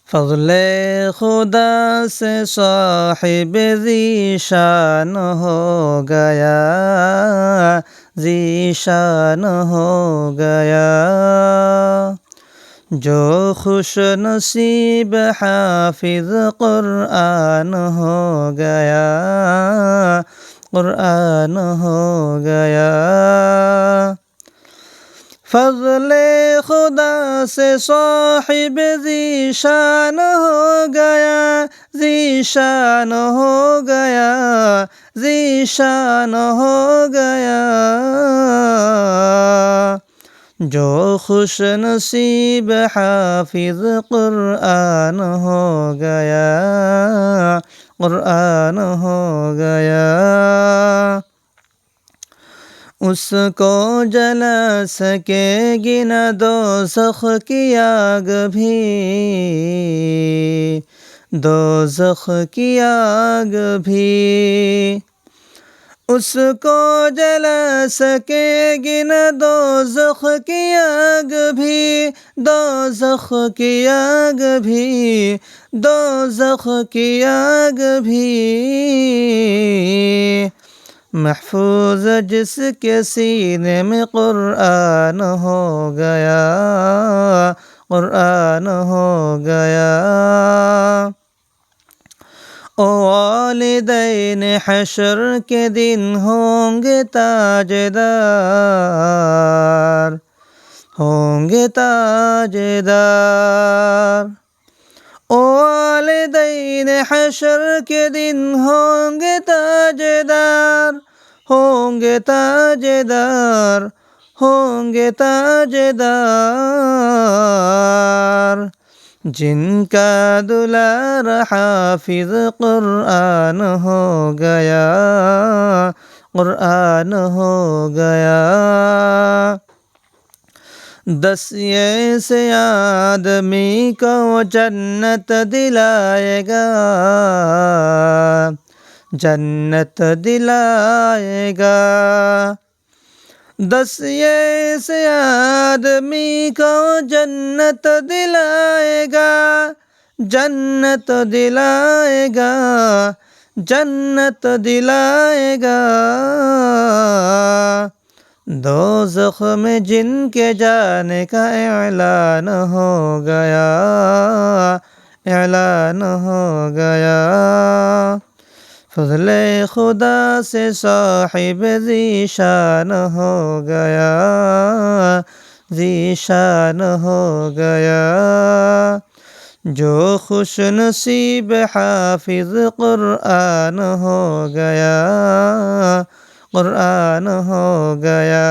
فضل خدا سے صاحب ذیشان ہو گیا، ذیشان ہو گیا، جو خوش نصیب حافظ قرآن ہو گیا، قرآن ہو گیا۔ فضل خدا سے صاحب ذیشان ہو گیا، ذیشان ہو گیا، ذیشان ہو گیا، جو خوش نصیب حافظ قرآن ہو گیا، قرآن ہو گیا۔ اس کو جلا سکے گی نہ دوزخ کی آگ بھی، دوزخ کی آگ بھی، اس کو جلا سکے گی نہ دوزخ کی آگ بھی، دوزخ کی آگ بھی، دوزخ کی آگ بھی، محفوظ جس کے سینے میں قرآن ہو گیا، قرآن ہو گیا۔ والدین حشر کے دن ہوں گے تاجدار، ہوں گے تاجدار، والدین حشر کے دن ہوں گے تاجدار، ہوں گے تاجدار، ہوں گے تاجدار، جن کا دلار حافظ قرآن ہو گیا، قرآن ہو گیا۔ 10 ایسے آدمی کو وہ جنت دلائے گا، جنت دلائے گا، 10 ایسے آدمی کو جنت دلائے گا، جنت دلائے گا، جنت دلائے گا، دوزخ میں جن کے جانے کا اعلان ہو گیا، اعلان ہو گیا۔ فضل خدا سے صاحب ذیشان ہو گیا، ذیشان ہو گیا، جو خوش نصیب حافظ قرآن ہو گیا، قرآن ہو گیا۔